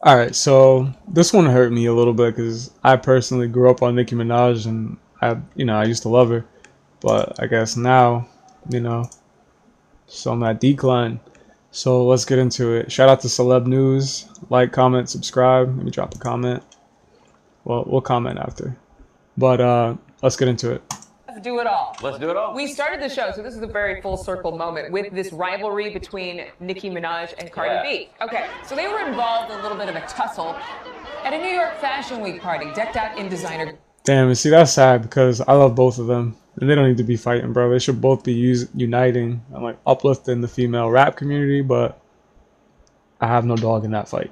All right, so this one hurt me a little bit because I personally grew up on Nicki Minaj, and I used to love her, but I guess now, you know, she's on that decline. So let's get into it. Shout out to Celeb News. Like, comment, subscribe. Let me drop a comment. Well, we'll comment after, but let's get into it. Let's do it all. Let's do it all. We started the show, so this is a very full circle moment with this rivalry between Nicki Minaj and Cardi B. Okay, so they were involved in a little bit of a tussle at a New York Fashion Week party, decked out in designer. Damn, and see, that's sad because I love both of them, and they don't need to be fighting, bro. They should both be uniting and like uplifting the female rap community. But I have no dog in that fight.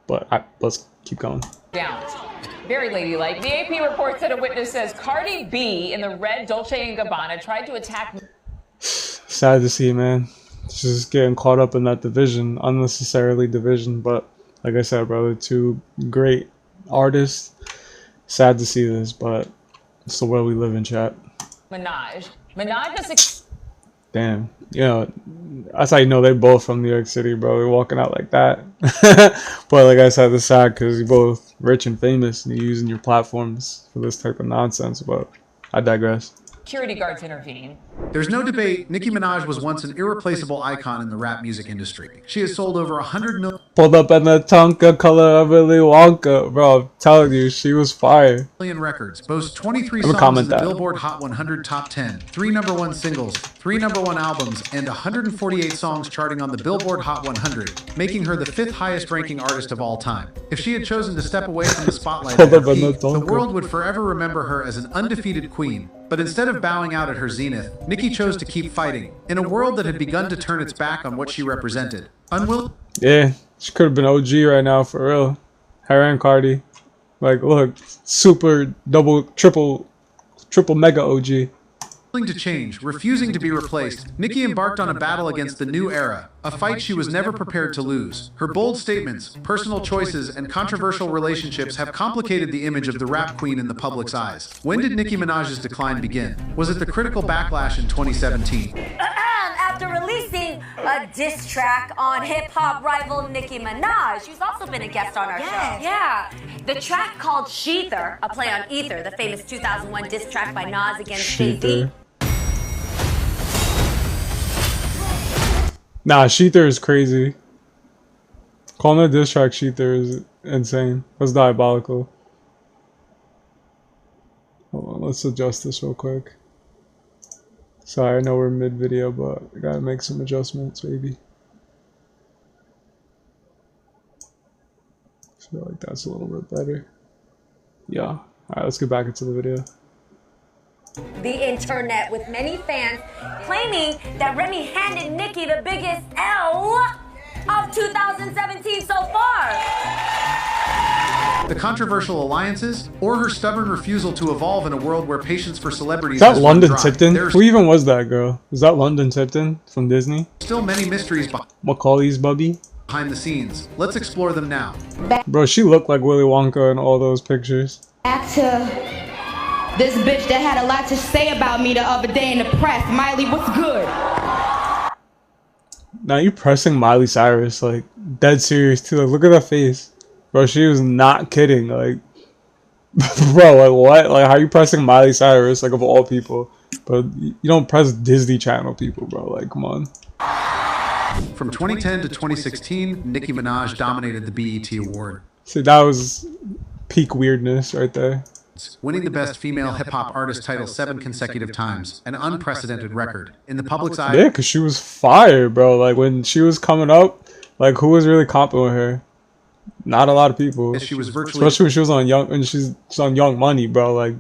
But let's keep going. Gowns. Very ladylike. The AP reports that a witness says Cardi B in the red Dolce & Gabbana tried to attack. Sad to see, man. Just getting caught up in that division, unnecessarily division. But like I said, bro, they're two great artists. Sad to see this, but it's the world we live in, chat. Minaj has damn, that's how you know they're both from New York City, bro. They're walking out like that. But like I said, it's sad because you're both rich and famous and you're using your platforms for this type of nonsense. But I digress. security guards intervene. There's no debate, Nicki Minaj was once an irreplaceable icon in the rap music industry. She has sold over 100 million. Pulled up in the Tonka color of Willy Wonka, bro. I'm telling you, she was fire. Records, boasts 23 songs in the Billboard Hot 100 Top 10, 3 #1 singles, 3 #1 albums, and 148 songs charting on the Billboard Hot 100, making her the 5th highest ranking artist of all time. If she had chosen to step away from the spotlight at her peak, the world would forever remember her as an undefeated queen. But instead of bowing out at her zenith, Nicki chose to keep fighting, in a world that had begun to turn its back on what she represented. Yeah, she could have been OG right now, for real. Her and Cardi. Like, look, super, double, triple mega OG. To change, refusing to be replaced, Nicki embarked on a battle against the new era, a fight she was never prepared to lose. Her bold statements, personal choices, and controversial relationships have complicated the image of the rap queen in the public's eyes. When did Nicki Minaj's decline begin? Was it the critical backlash in 2017? After releasing a diss track on hip-hop rival Nicki Minaj. She's also been a guest on our show. Yeah. The track called Sheether, a play on Ether, the famous 2001 diss track by Nas against Jay-Z. Nah, Sheether is crazy. Calling a diss track Sheether is insane. That's diabolical. Hold on, let's adjust this real quick. Sorry, I know we're mid-video, but I gotta make some adjustments, maybe. I feel like that's a little bit better. Yeah. Alright, let's get back into the video. The internet, with many fans claiming that Remy handed Nicki the biggest L of 2017 so far. The controversial alliances, or her stubborn refusal to evolve in a world where patience for celebrities is that London Tipton? Who even was that girl? Is that London Tipton from Disney? Still many mysteries Macaulay's Bubby? Behind the scenes. Let's explore them now. Bro, she looked like Willy Wonka in all those pictures. Back to this bitch that had a lot to say about me the other day in the press. Miley, what's good? Now you pressing Miley Cyrus, like, dead serious too. Like, look at that face. Bro, she was not kidding. Like, bro, like, what? Like, how are you pressing Miley Cyrus, like, of all people? But you don't press Disney Channel people, bro. Like, come on. From 2010 to 2016, Nicki Minaj dominated the BET Award. See, that was peak weirdness right there. Winning the Best Female Hip-Hop Artist title 7 consecutive times, an unprecedented record. In the public's eye... Yeah, because she was fire, bro. Like, when she was coming up, like, who was really comping with her? Not a lot of people. She was virtually... Especially when she was on she's on Young Money, bro. Like,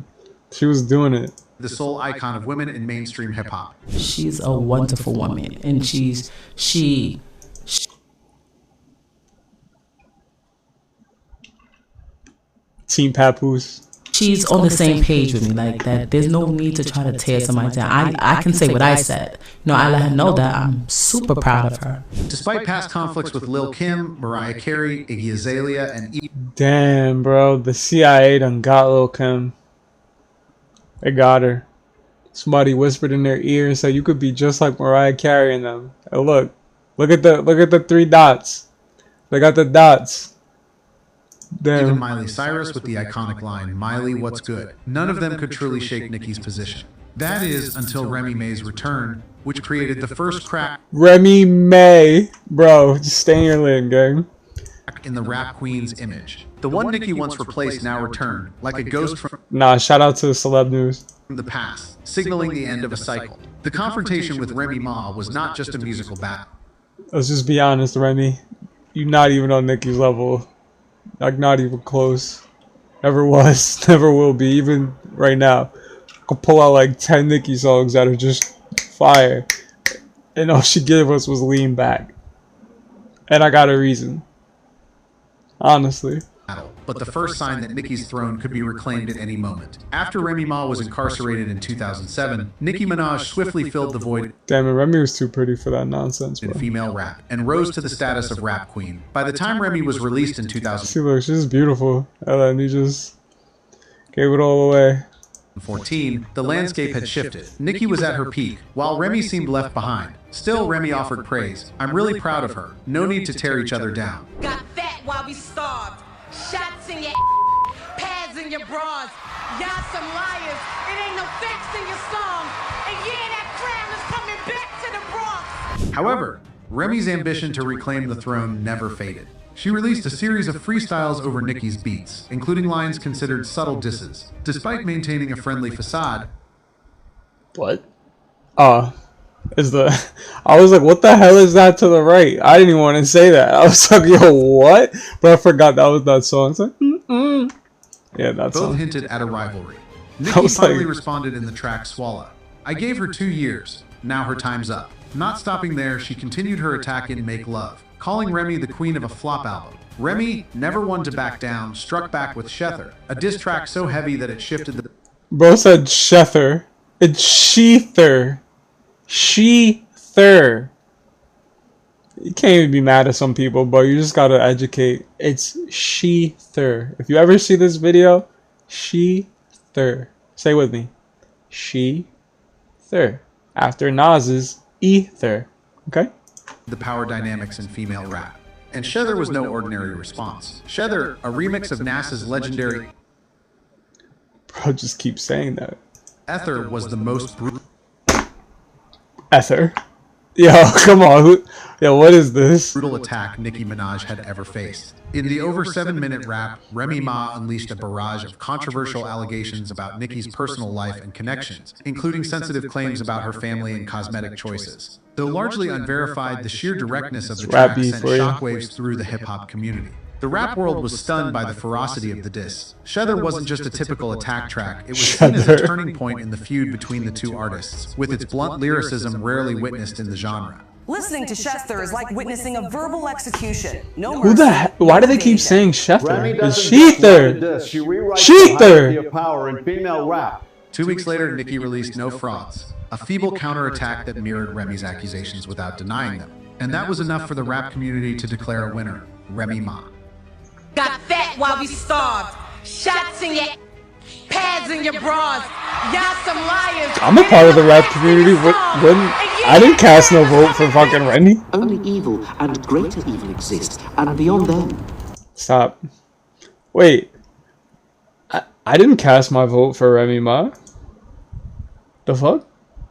she was doing it. The sole icon of women in mainstream hip-hop. She's a wonderful woman, and she Team Papoose. She's on the same page with me, like that. There's no need to try to tear somebody down. I can say what I said. I let her know that I'm super proud of her. Despite past conflicts with Lil' Kim, Mariah Carey, Iggy Azalea, and... Damn, bro. The CIA done got Lil' Kim. They got her. Somebody whispered in their ear and said, you could be just like Mariah Carey and them. And look at the 3 dots. They got the dots. Damn. Even Miley Cyrus with the iconic line, "Miley, what's good?" None of them could truly shake Nicki's position. That is until Remy Ma's return, which created the first crack Remy May. Bro, just stay in your lane, gang. in the rap queen's image. The one Nicki once replaced now returned, like a ghost from Nah, shout out to the Celeb News. the past, signaling the end of a cycle. The confrontation with Remy Ma was not just a musical battle. Let's just be honest, Remy. You're not even on Nicki's level. Like, not even close. Never was, never will be, even right now. I could pull out like 10 Nicki songs that are just fire. And all she gave us was Lean Back. And I got a reason. Honestly. But the first sign that Nicki's throne could be reclaimed at any moment. After Remy Ma was incarcerated in 2007, Nicki Minaj swiftly filled the void Damn it, Remy was too pretty for that nonsense, bro. in female rap and rose to the status of rap queen. By the time Remy was released in 2014, See, look, she's beautiful. And then he just gave it all away. the landscape had shifted. Nicki was at her peak, while Remy seemed left behind. Still, Remy offered praise. "I'm really proud of her. No need to tear each other down." Got fat while we starved. Shots in your pads in your bras. Y'all some liars. It ain't no facts in your song. And yeah, that crown is coming back to the Bronx. However, Remy's ambition to reclaim the throne never faded. She released a series of freestyles over Nicki's beats, including lines considered subtle disses. Despite maintaining a friendly facade, What? Is the... I was like, what the hell is that to the right? I didn't even want to say that. I was like, yo, what? But I forgot that was that song. It's like, yeah, that both song. hinted at a rivalry. Nicki was finally like- responded in the track Swallow. "I gave her 2 years. Now her time's up." Not stopping there, she continued her attack in Make Love, calling Remy the queen of a flop album. Remy, never one to back down, struck back with Shether, a diss track so heavy that it shifted the Bro said Shether. It's Sheether. Sheether. You can't even be mad at some people, but you just gotta educate. It's Sheether. If you ever see this video, Sheether. Say with me. Sheether. After Nas's Ether. Okay? the power dynamics in female rap. And Shether was no ordinary response. Shether, a remix of NASA's legendary Bro, just keep saying that. Ether, was the most brutal. Ether. Yo, come on. Yo, what is this? Brutal attack Nicki Minaj had ever faced. In the over 7-minute rap, Remy Ma unleashed a barrage of controversial allegations about Nicki's personal life and connections, including sensitive claims about her family and cosmetic choices. Though largely unverified, the sheer directness of the track sent shockwaves through the hip-hop community. The rap world was stunned by the ferocity of the diss. Shether wasn't just a typical attack track, it was seen as a turning point in the feud between the two artists, with its blunt lyricism rarely witnessed in the genre. Listening to Shether is like witnessing a verbal execution. No Who the heck? Why do they keep saying Shether? It's Sheether. Sheether. Power in female rap. 2 weeks later, Nicki released No Frauds, a feeble counterattack that mirrored Remy's accusations without denying them. And that was enough for the rap community to declare a winner, Remy Ma. Got fat while we starved. Shots in your pads in your bras. Y'all some liars. I'm a part of the rap community. When I didn't cast no vote for fucking Remy. Only evil and greater evil exist, and beyond them. Stop. Wait. I didn't cast my vote for Remy Ma. The fuck?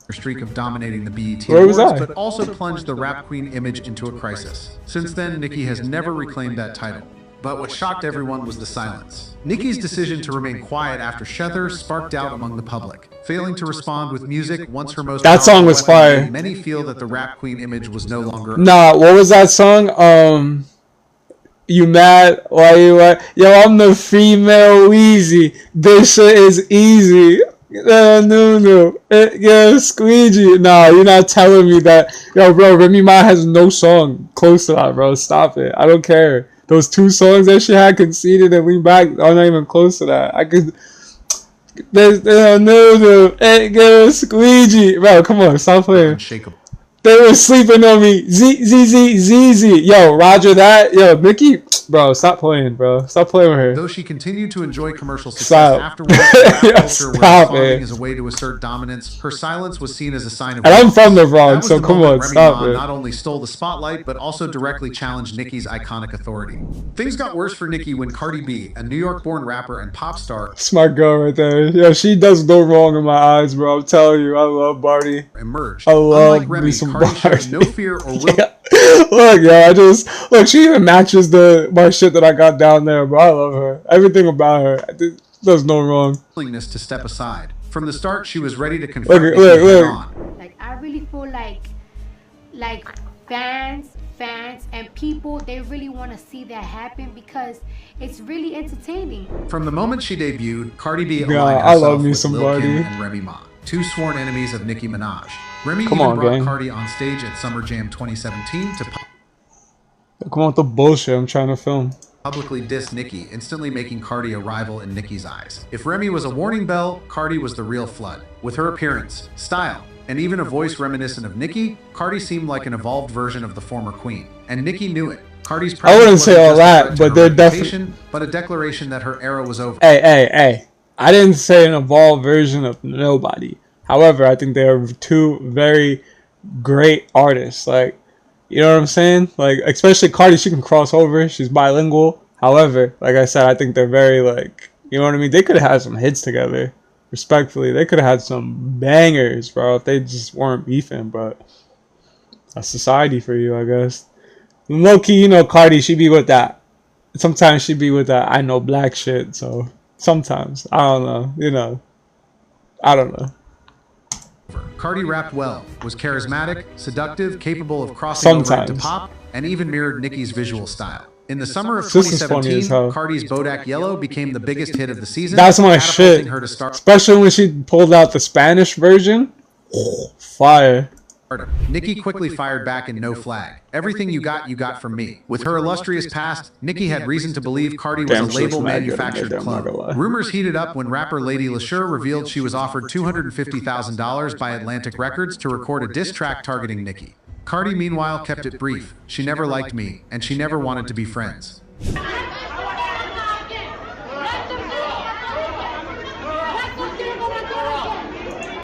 Her streak of dominating the BET Where was Awards, I? but also plunged the rap queen image into a crisis. Since then, Nicki has never reclaimed that title. But what shocked everyone was the silence. Nicki's decision to remain quiet after Shether sparked doubt among the public. Failing to respond with music once her most That song was powerful weapon, fire. Many feel that the rap queen image was no longer. Nah, what was that song? You mad? Why you like? Yo, I'm the female Wheezy. This shit is easy. No. Yeah, squeegee. Nah, you're not telling me that. Yo, bro, Remy Ma has no song close to that, bro. Stop it. I don't care. Those 2 songs that she had, Conceited and Lean Back, are not even close to that. I could. There's no. Yeah, squeegee. Bro, come on, stop playing. Unshakable. They were sleeping on me. Z. Yo, Roger that. Yo, Nicki. Bro, stop playing, bro. Stop playing with her. Though she continued to enjoy commercial success Stop. afterwards, the rap Yeah, culture where stop responding it. as a way to assert dominance, her silence was seen as a sign of And I'm weakness. from the That Bronx, was so the come moment on, Remy stop Ma it. not only stole the spotlight, but also directly challenged Nicki's iconic authority. Things got worse for Nicki when Cardi B, a New York-born rapper and pop star, Smart girl right there. Yeah, she does no wrong in my eyes, bro. I'm telling you, I love Barty. emerged. I love Unlike Remy, me some Cardi showed Barty. no fear or will. Yeah. Look, yo, look. She even matches my shit that I got down there, bro. I love her. Everything about her. There's no wrong. Willingness to step aside. From the start, she was ready to confront Nicki Look. head-on. Like, I really feel like fans and people, they really want to see that happen because it's really entertaining. From the moment she debuted, Cardi B Yeah, aligned I herself love me with some Lil' Barty. Kim and Remy Ma, two sworn enemies of Nicki Minaj. Remy Come even on, brought gang. Cardi on stage at Summer Jam 2017 to Come on with the bullshit I'm trying to film. publicly diss Nicki, instantly making Cardi a rival in Nicki's eyes. If Remy was a warning bell, Cardi was the real flood. With her appearance, style, and even a voice reminiscent of Nicki, Cardi seemed like an evolved version of the former queen. And Nicki knew it. Cardi's I wouldn't presence say wasn't all just a that, threat to but her they're reputation, but a declaration that her era was over. Hey. I didn't say an evolved version of nobody. However, I think they are two very great artists. Like, you know what I'm saying? Like, especially Cardi, she can cross over. She's bilingual. However, like I said, I think they're very, like, you know what I mean? They could have had some hits together. Respectfully, they could have had some bangers, bro, if they just weren't beefing. But that's society for you, I guess. Low key, you know, Cardi, she be with that. Sometimes she be with that I know black shit. So sometimes, I don't know, you know, I don't know. Cardi rapped well, was charismatic, seductive, capable of crossing over into pop, and even mirrored Nicki's visual style. In the summer of 2017, Cardi's Bodak Yellow became the biggest hit of the season. That's my shit. Her to start. Especially when she pulled out the Spanish version. Fire. Nicki quickly fired back in No Flag. Everything you got from me. With her illustrious past, Nicki had reason to believe Cardi was a label-manufactured clone. Rumors heated up when rapper Lady LaSure revealed she was offered $250,000 by Atlantic Records to record a diss track targeting Nicki. Cardi, meanwhile, kept it brief. She never liked me, and she never wanted to be friends.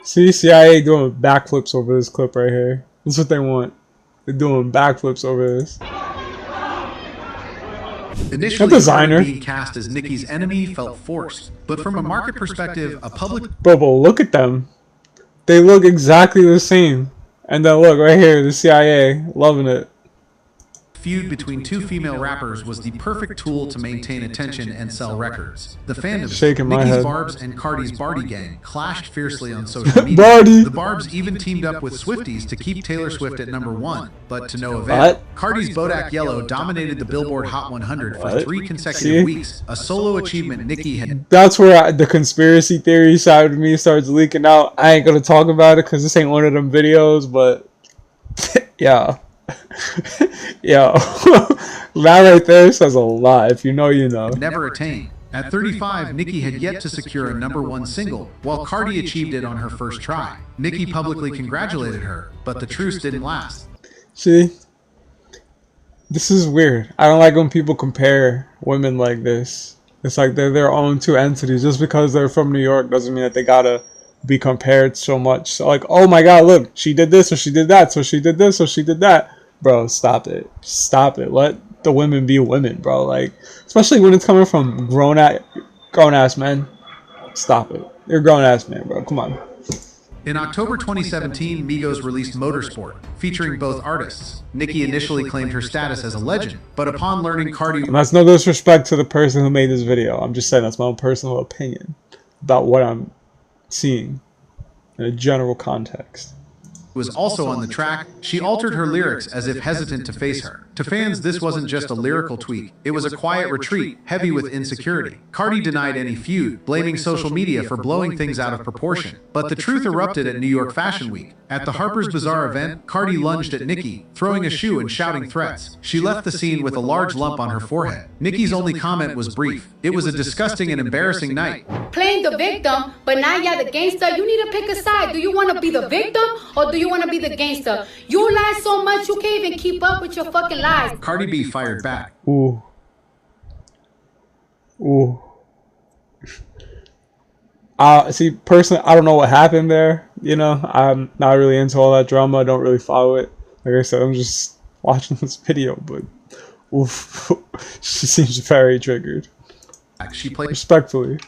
See, CIA doing backflips over this clip right here. That's what they want. They're doing backflips over this. Initially, Cardi being cast as Nicki's enemy felt forced, but from a market perspective, a public... But look at them. They look exactly the same. And then look, right here, the CIA, loving it. Feud between two female rappers was the perfect tool to maintain attention and sell records. The fandoms, Nicki's Barbs and Cardi's Barty gang, clashed fiercely on social media. The Barbs even teamed up with Swifties to keep Taylor Swift at #1, but to no avail. Cardi's Bodak Yellow dominated the Billboard Hot 100 for 3 consecutive weeks, a solo achievement Nicki had... That's where the conspiracy theory side of me starts leaking out. I ain't gonna talk about it because this ain't one of them videos, but yeah. Yo, that right there says a lot. If you know, you know. Never attained. At 35, Nicki had yet to secure a #1 single, while Cardi achieved it on her first try. Nicki publicly congratulated her, but the truce didn't last. See, this is weird. I don't like when people compare women like this. It's like they're their own two entities. Just because they're from New York doesn't mean that they gotta be compared so much. So like, oh my god, look, she did this, or she did that, so she did this, or she did that. Bro, stop it. Stop it. Let the women be women, bro. Like, especially when it's coming from grown ass men. Stop it. You're a grown ass man, bro. Come on. In October 2017, Migos released Motorsport, featuring both artists. Nicki initially claimed her status as a legend, but upon learning Cardi... And that's no disrespect to the person who made this video. I'm just saying that's my own personal opinion about what I'm seeing in a general context. Was also on the track, she altered her lyrics as if hesitant to face her. To fans, this wasn't just a lyrical tweak. It was a quiet retreat, heavy with insecurity. Cardi denied any feud, blaming social media for blowing things out of proportion. But the truth erupted at New York Fashion Week. At the Harper's Bazaar event, Cardi lunged at Nicki, throwing a shoe and shouting threats. She left the scene with a large lump on her forehead. Nicki's only comment was brief. It was a disgusting and embarrassing night. Playing the victim, but now you're the gangster. You need to pick a side. Do you want to be the victim or do you want to be the gangster? You lie so much you can't even keep up with your fucking lies. Cardi B fired back. Ooh. Ooh. See, personally, I don't know what happened there. You know, I'm not really into all that drama. I don't really follow it. Like I said, I'm just watching this video, but oof, she seems very triggered. She plays Respectfully.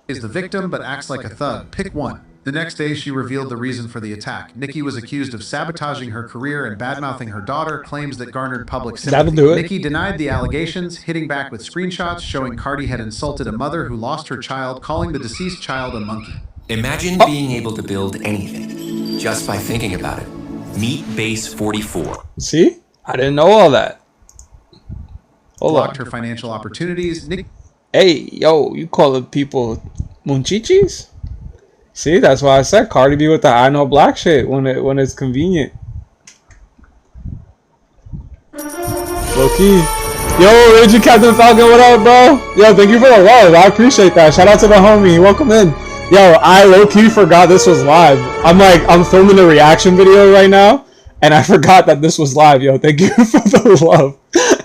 Is the victim but acts like a thug. Pick one. The next day, she revealed the reason for the attack. Nicki was accused of sabotaging her career and badmouthing her daughter, claims that garnered public sympathy. That'll do it. Nicki denied the allegations, hitting back with screenshots showing Cardi had insulted a mother who lost her child, calling the deceased child a monkey. Imagine being able to build anything just by thinking about it. Meet Base 44. See? I didn't know all that. Hold Blocked on. her financial opportunities. Hey, yo, you calling people munchichis? See, that's why I said Cardi B with the I know black shit when it's convenient. Low key. Yo, Raging Captain Falcon, what up, bro? Yo, thank you for the love. I appreciate that. Shout out to the homie. Welcome in. Yo, I low key forgot this was live. I'm filming a reaction video right now, and I forgot that this was live. Yo, thank you for the love.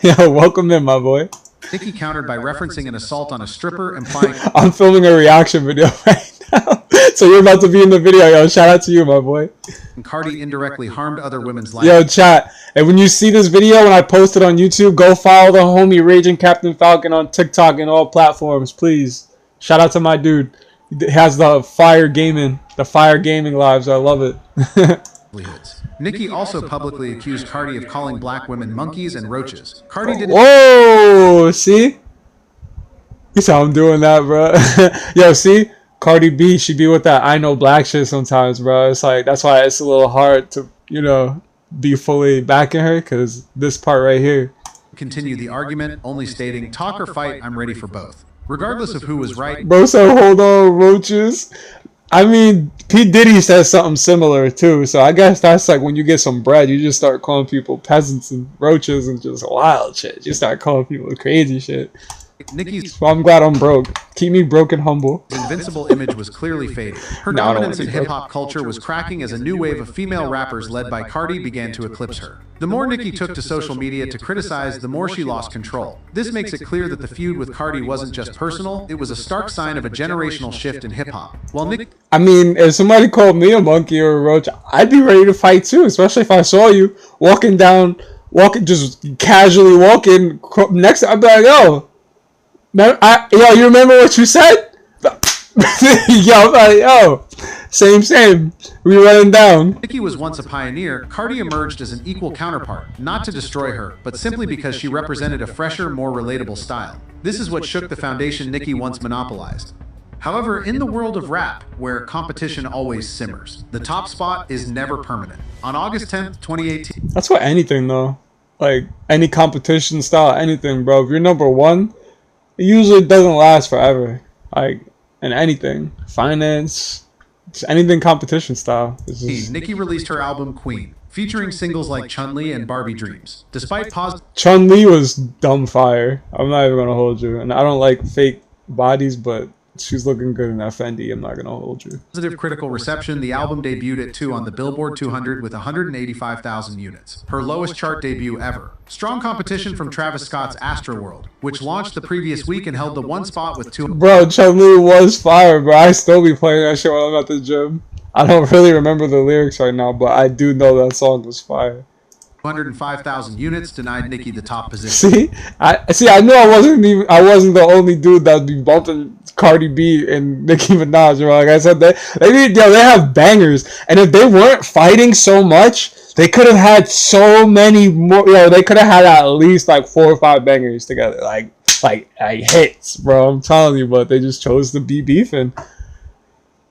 Yo, welcome in, my boy. Nicki countered by referencing an assault on a stripper, implying I'm filming a reaction video right now. So you're about to be in the video, yo. Shout out to you, my boy. Cardi indirectly harmed other women's lives. Yo, chat. And when you see this video, when I post it on YouTube, go follow the homie Raging Captain Falcon on TikTok and all platforms, please. Shout out to my dude. He has the fire gaming lives. I love it. Nicki also publicly accused Cardi of calling black women monkeys and roaches. Cardi didn't. Whoa, see? You saw him doing that, bro. Yo, see? Cardi B, she be with that I know black shit sometimes, bro. It's like, that's why it's a little hard to, you know, be fully backing her, because this part right here. Continue the argument, only stating, talk or fight, I'm ready for both. Regardless of who was right. Bro said, hold on, roaches. I mean, P. Diddy says something similar too, so I guess that's like when you get some bread, you just start calling people peasants and roaches and just wild shit. You start calling people crazy shit. Nicki's well, I'm glad I'm broke. Keep me broke and humble. Invincible image was clearly fading. Her dominance in hip-hop culture was cracking as a new wave of female rappers led by Cardi began to eclipse her. The more Nicki took to social media to criticize, the more she lost control. This makes it clear that the feud with Cardi wasn't just personal, it was a stark sign of a generational shift in hip-hop. While Nicki... I mean, if somebody called me a monkey or a roach, I'd be ready to fight too, especially if I saw you just casually walking next, I'd be like, yo, you remember what you said? Yo, I'm like, yo, same. We running down. Nicki was once a pioneer. Cardi emerged as an equal counterpart, not to destroy her, but simply because she represented a fresher, more relatable style. This is what shook the foundation Nicki once monopolized. However, in the world of rap, where competition always simmers, the top spot is never permanent. On August 10th, 2018... That's what anything, though. Like, any competition style, anything, bro. If you're number one, it usually doesn't last forever. Like, in anything. Finance, just anything competition style. Nicki released her album Queen, featuring singles like Chun-Li and Barbie Dreams. Despite Chun-Li was dumb fire. I'm not even gonna hold you. And I don't like fake bodies, but she's looking good in that Fendi. I'm not gonna hold you. Positive critical reception, the album debuted at 2 on the Billboard 200 with 185,000 units. Her lowest chart debut ever. Strong competition from Travis Scott's Astroworld, which launched the previous week and held the one spot with 2... Bro, Chun-Li was fire, bro. I still be playing that shit while I'm at the gym. I don't really remember the lyrics right now, but I do know that song was fire. 205,000 units denied Nicki the top position. I knew I wasn't the only dude that'd be bumping Cardi B and Nicki Minaj. Bro. Like I said, they have bangers, and if they weren't fighting so much, they could have had so many more. They could have had at least like 4 or 5 bangers together, like hits, bro. I'm telling you, but they just chose to be beefing.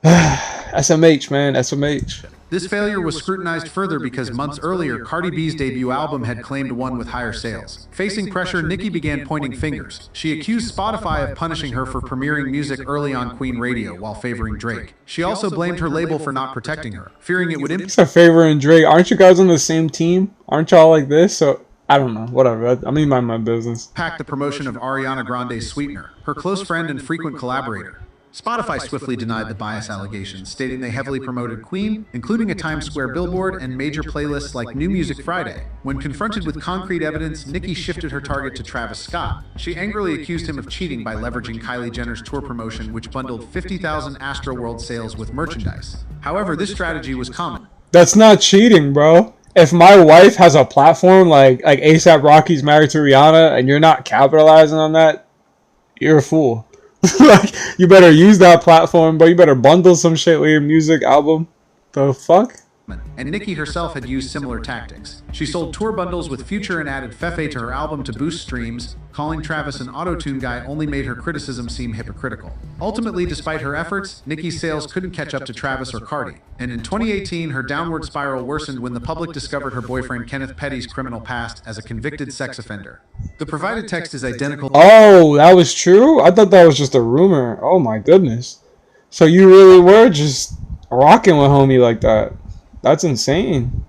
SMH, man, SMH. This failure was scrutinized further because months earlier, Cardi B's debut album had claimed one with higher sales. Facing pressure, Nicki began pointing fingers. She accused Spotify of punishing her for premiering music early on Queen Radio while favoring Drake. She also blamed her label for not protecting her, fearing it would impact favoring Drake. Aren't you guys on the same team? Aren't y'all like this? So I don't know. Whatever. I mean, mind my business. The promotion of Ariana Grande's Sweetener, her close friend and frequent collaborator. Spotify swiftly denied the bias allegations, stating they heavily promoted Queen, including a Times Square billboard and major playlists like New Music Friday. When confronted with concrete evidence, Nicki shifted her target to Travis Scott. She angrily accused him of cheating by leveraging Kylie Jenner's tour promotion, which bundled 50,000 Astroworld sales with merchandise. However, this strategy was common. That's not cheating, bro. If my wife has a platform like A$AP Rocky's married to Rihanna and you're not capitalizing on that, you're a fool. Like, you better use that platform, but you better bundle some shit with your music album. The fuck? And Nicki herself had used similar tactics. She sold tour bundles with Future and added Fefe to her album to boost streams. Calling Travis an auto-tune guy only made her criticism seem hypocritical. Ultimately, despite her efforts, Nicki's sales couldn't catch up to Travis or Cardi. And in 2018, her downward spiral worsened when the public discovered her boyfriend Kenneth Petty's criminal past as a convicted sex offender. The provided text is identical. Oh, that was true? I thought that was just a rumor. Oh my goodness. So you really were just rocking with homie like that. That's insane.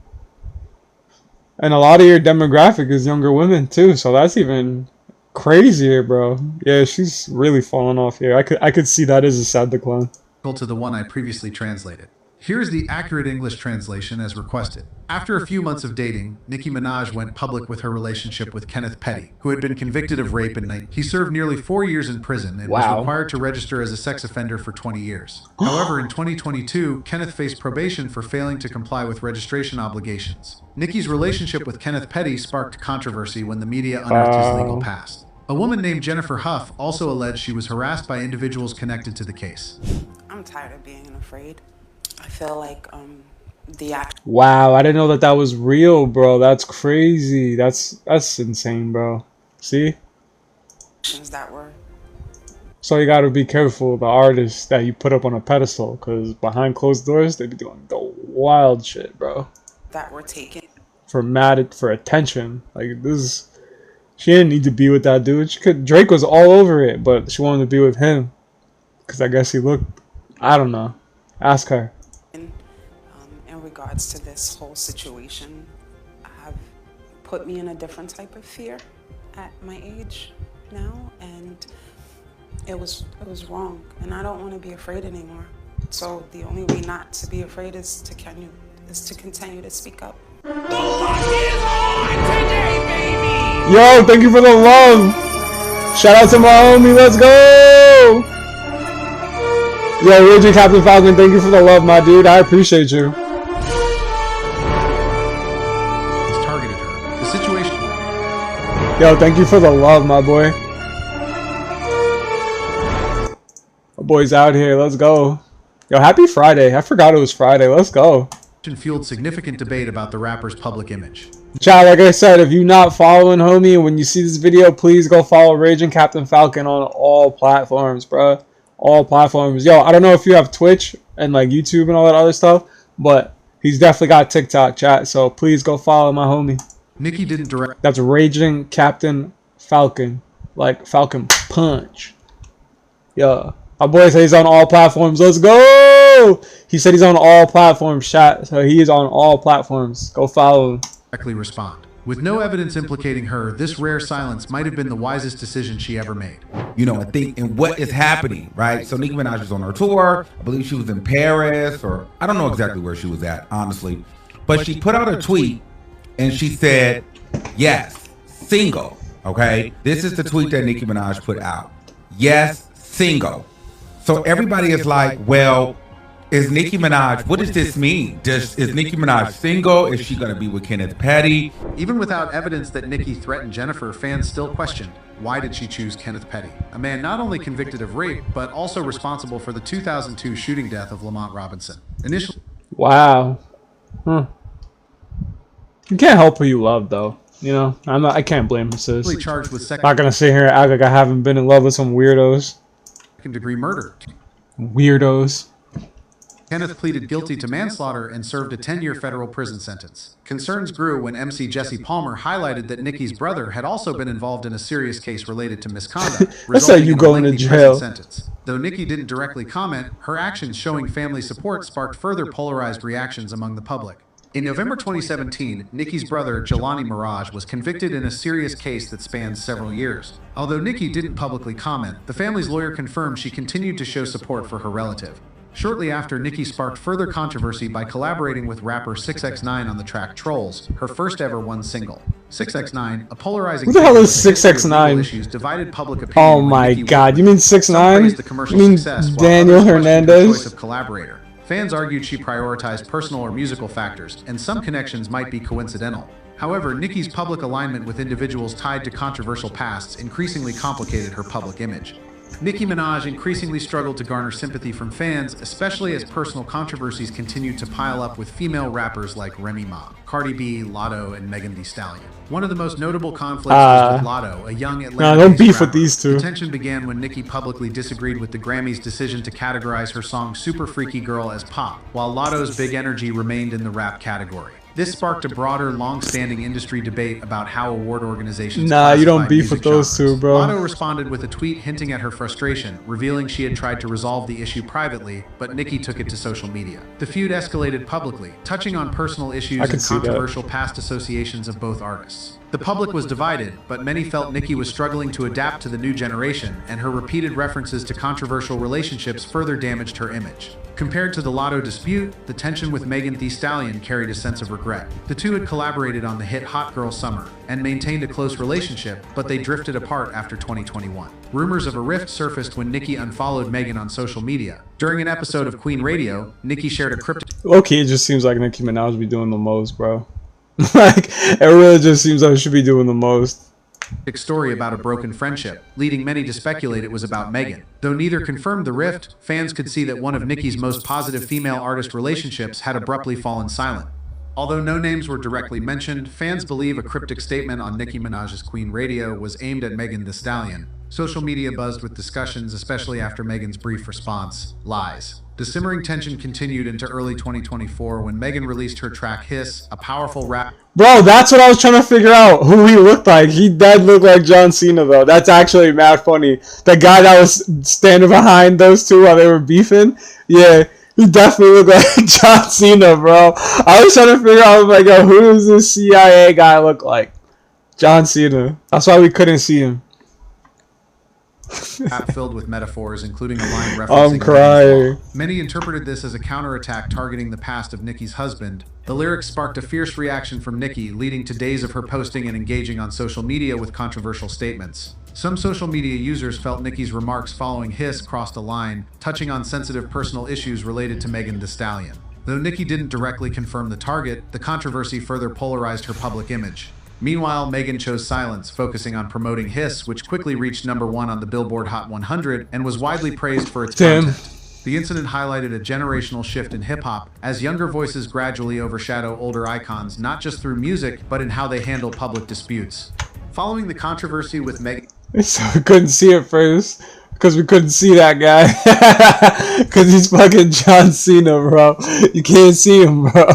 And a lot of your demographic is younger women too, so that's even crazier, bro. Yeah, she's really falling off here. I could see that as a sad decline. To the one I previously translated. Here's the accurate English translation as requested. After a few months of dating, Nicki Minaj went public with her relationship with Kenneth Petty, who had been convicted of rape and He served nearly 4 years in prison and was required to register as a sex offender for 20 years. However, in 2022, Kenneth faced probation for failing to comply with registration obligations. Nicki's relationship with Kenneth Petty sparked controversy when the media unearthed his legal past. A woman named Jennifer Huff also alleged she was harassed by individuals connected to the case. I'm tired of being afraid. I feel like wow, I didn't know that was real, bro. That's crazy. That's insane, bro. See? That were. So you gotta be careful the artists that you put up on a pedestal, because behind closed doors they be doing the wild shit, bro. That were taken for attention. Like this, she didn't need to be with that dude. Drake was all over it, but she wanted to be with him because I guess he looked. I don't know. Ask her. In regards to this whole situation, have put me in a different type of fear at my age now, and it was wrong, and I don't want to be afraid anymore. So the only way not to be afraid is to continue to speak up. The luck is on today, baby! Yo, thank you for the love. Shout out to my homie. Let's go. Yo, Raging Captain Falcon, thank you for the love, my dude. I appreciate you. He's targeted her. The situation. Yo, thank you for the love, my boy. My boy's out here. Let's go. Yo, happy Friday. I forgot it was Friday. Let's go. Fueled significant debate about the rapper's public image. Chat, like I said, if you're not following homie, when you see this video, please go follow Raging Captain Falcon on all platforms, bro. All platforms. Yo, I don't know if you have Twitch and like YouTube and all that other stuff, but he's definitely got TikTok, chat. So please go follow my homie. Nicki didn't direct. That's Raging Captain Falcon, like Falcon Punch. Yeah, my boy said he's on all platforms. Let's go. He said he's on all platforms, chat. So he is on all platforms. Go follow him. Directly respond. With no evidence implicating her, this rare silence might have been the wisest decision she ever made. You know, I think, and what is happening, right? So Nicki Minaj was on her tour. I believe she was in Paris, or I don't know exactly where she was at, honestly. But she put out a tweet, and she said, yes, single, okay? This is the tweet that Nicki Minaj put out. Yes, single. So everybody is like, well, is Nicki Minaj, what does this mean? Is Nicki Minaj single? Is she going to be with Kenneth Petty? Even without evidence that Nicki threatened Jennifer, fans still questioned, why did she choose Kenneth Petty? A man not only convicted of rape, but also responsible for the 2002 shooting death of Lamont Robinson. Initially. Wow. You can't help who you love, though. You know, I can't blame her, sis. Charged with not gonna sit here and act like I haven't been in love with some weirdos. Second-degree murder. Weirdos. Kenneth pleaded guilty to manslaughter and served a 10-year federal prison sentence. Concerns grew when MC Jesse Palmer highlighted that Nicki's brother had also been involved in a serious case related to misconduct, That's how you go into jail. Sentence. Though Nicki didn't directly comment, her actions showing family support sparked further polarized reactions among the public. In November 2017, Nicki's brother, Jelani Mirage, was convicted in a serious case that spans several years. Although Nicki didn't publicly comment, the family's lawyer confirmed she continued to show support for her relative. Shortly after, Nicki sparked further controversy by collaborating with rapper 6ix9ine on the track Trolls, her first ever one single. 6ix9ine, a polarizing Who the hell is figure with 6ix9ine? issues, divided public opinion. Oh when my Nicki god, worked you with mean him. Some 6ix9ine? praised the commercial You mean success, while Daniel others questioned her choice Hernandez? of collaborator. Fans argued she prioritized personal or musical factors, and some connections might be coincidental. However, Nicki's public alignment with individuals tied to controversial pasts increasingly complicated her public image. Nicki Minaj increasingly struggled to garner sympathy from fans, especially as personal controversies continued to pile up with female rappers like Remy Ma, Cardi B, Lotto, and Megan Thee Stallion. One of the most notable conflicts was with Lotto, a young Atlanta. Nah, don't beef with these two. The tension began when Nicki publicly disagreed with the Grammys' decision to categorize her song Super Freaky Girl as pop, while Lotto's Big Energy remained in the rap category. This sparked a broader, long-standing industry debate about how award organizations Nah, you don't classify beef music with those genres. two, bro. Lotto responded with a tweet hinting at her frustration, revealing she had tried to resolve the issue privately, but Nicki took it to social media. The feud escalated publicly, touching on personal issues and controversial past associations of both artists. The public was divided, but many felt Nicki was struggling to adapt to the new generation, and her repeated references to controversial relationships further damaged her image. Compared to the Lotto dispute, the tension with Megan Thee Stallion carried a sense of regret. The two had collaborated on the hit Hot Girl Summer and maintained a close relationship, but they drifted apart after 2021. Rumors of a rift surfaced when Nicki unfollowed Megan on social media. During an episode of Queen Radio, Nicki shared a cryptic... Okay, it just seems like Nicki Minaj be doing the most, bro. Like, it really just seems like she be doing the most. Story about a broken friendship, leading many to speculate it was about Megan. Though neither confirmed the rift, fans could see that one of Nicki's most positive female artist relationships had abruptly fallen silent. Although no names were directly mentioned, fans believe a cryptic statement on Nicki Minaj's Queen Radio was aimed at Megan Thee Stallion. Social media buzzed with discussions, especially after Megan's brief response, lies. The simmering tension continued into early 2024 when Megan released her track Hiss, a powerful rap. Bro, that's what I was trying to figure out, who he looked like. He did look like John Cena, though. That's actually mad funny. The guy that was standing behind those two while they were beefing, yeah, he definitely looked like John Cena, bro. I was trying to figure out, like, yo, who does this CIA guy look like? John Cena. That's why we couldn't see him. Rap filled with metaphors, including a line referencing I'm crying. Many interpreted this as a counterattack targeting the past of Nicki's husband. The lyrics sparked a fierce reaction from Nicki, leading to days of her posting and engaging on social media with controversial statements. Some social media users felt Nicki's remarks following Hiss crossed a line, touching on sensitive personal issues related to Megan Thee Stallion. Though Nicki didn't directly confirm the target, the controversy further polarized her public image. Meanwhile, Megan chose silence, focusing on promoting Hiss, which quickly reached #1 on the Billboard Hot 100 and was widely praised for its content. The incident highlighted a generational shift in hip-hop, as younger voices gradually overshadow older icons, not just through music, but in how they handle public disputes. Following the controversy with Megan... So we couldn't see it first, because we couldn't see that guy. Because he's fucking John Cena, bro. You can't see him, bro.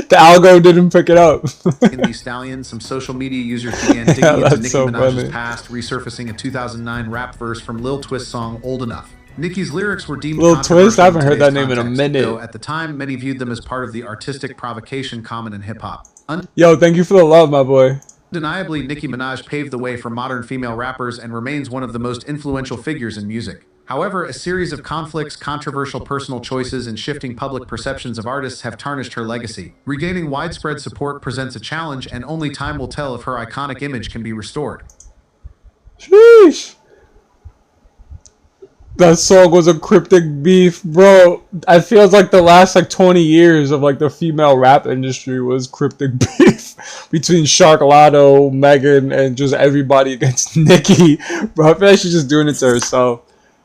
The algo didn't pick it up. In the Stallion, some social media users began digging into Nicki Minaj's past, resurfacing a 2009 rap verse from Lil Twist's song Old Enough. Nicki's lyrics were deemed Lil Twist? I haven't heard that name in a minute. Though at the time, many viewed them as part of the artistic provocation common in hip-hop. Yo, thank you for the love, my boy. Undeniably, Nicki Minaj paved the way for modern female rappers and remains one of the most influential figures in music. However, a series of conflicts, controversial personal choices, and shifting public perceptions of artists have tarnished her legacy. Regaining widespread support presents a challenge, and only time will tell if her iconic image can be restored. Sheesh. That song was a cryptic beef, bro. I feel like the last 20 years of the female rap industry was cryptic beef between Shark, Lotto, Megan, and just everybody against Nicki. Bro, I feel like she's just doing it to herself.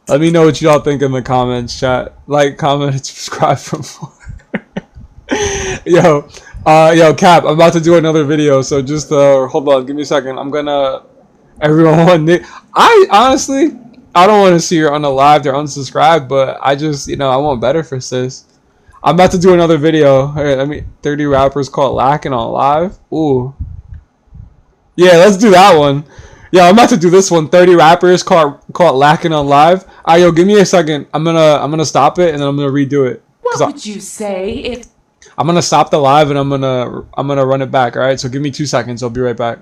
Let me know what y'all think in the comments, chat. Like, comment, and subscribe for more. Yo, Cap, I'm about to do another video, so just hold on, give me a second. I'm gonna everyone. I honestly, I don't want to see her unalived or unsubscribed, but I just, I want better for sis. I'm about to do another video. Hey, 30 rappers caught lacking on live. Ooh. Yeah, let's do that one. Yeah, I'm about to do this one. 30 rappers caught lacking on live. Yo, give me a second. I'm gonna stop it and then I'm gonna redo it. What would you say if I'm gonna stop the live and I'm gonna run it back. All right, so give me 2 seconds. I'll be right back.